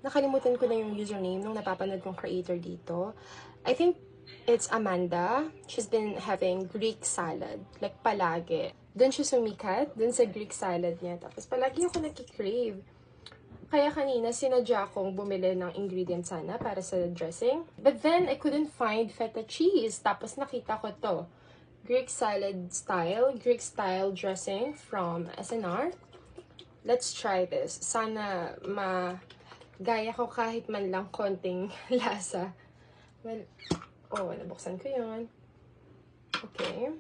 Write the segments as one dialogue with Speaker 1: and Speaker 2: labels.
Speaker 1: Nakalimutan ko na yung username nung napapanood kong creator dito. I think it's Amanda. She's been having Greek salad. Like, palagi. Doon siya sumikat, doon sa Greek salad niya. Tapos, palagi ako nagki-crave. Kaya kanina, sinadya akong bumili ng ingredients sana para sa dressing. But then, I couldn't find feta cheese. Tapos, nakita ko to. Greek salad style, Greek style dressing from SNR. Let's try this. Sana gaya ko kahit man lang konting lasa. Well, nabuksan ko yun. Okay.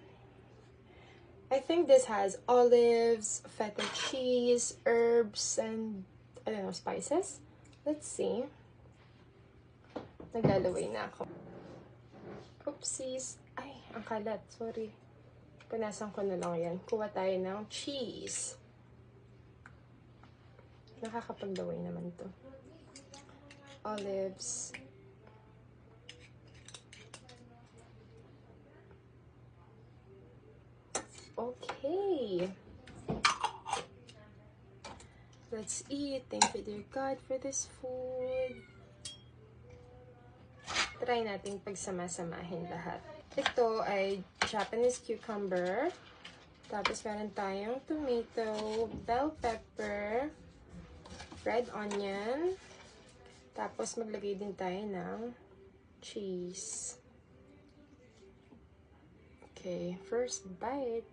Speaker 1: I think this has olives, feta cheese, herbs, and, I don't know, spices. Let's see. Naglalaway na ako. Oopsies. Ay, ang kalat. Sorry. Punasan ko na lang yan. Kuha tayo ng cheese. Nakakapaglaway naman to. Olives. Okay. Let's eat. Thank you, dear God, for this food. Try natin pagsama-samahin lahat. Ito ay Japanese cucumber. Tapos meron tayong tomato, bell pepper, red onion. Tapos maglagay din tayo ng cheese. Okay, first bite.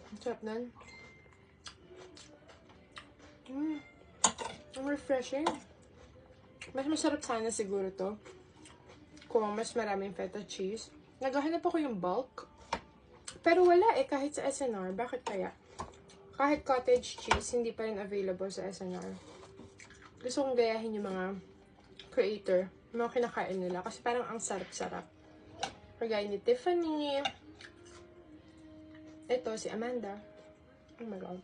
Speaker 1: Ang sarap nun. Ang refreshing. Mas masarap sana siguro to kung mas maraming feta cheese. Naghahanap ako yung bulk. Pero wala kahit sa SNR. Bakit kaya? Kahit cottage cheese, hindi pa rin available sa SNR. Gusto kong gayahin yung mga creator. Yung mga kinakain nila. Kasi parang ang sarap-sarap. Kagaya ni Tiffany. Ito, si Amanda. Oh my God.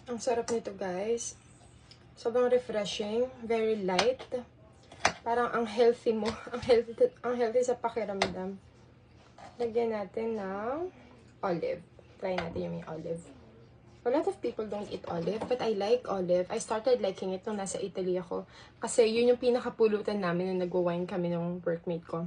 Speaker 1: Ang sarap nito, guys. Sobrang refreshing. Very light. Parang ang healthy mo. Ang healthy sa pakiramdam. Lagyan natin ng olive. Try natin yung may olive. A lot of people don't eat olive, but I like olive. I started liking it nung nasa Italy ako. Kasi yun yung pinakapulutan namin nung nag-wine kami ng workmate ko.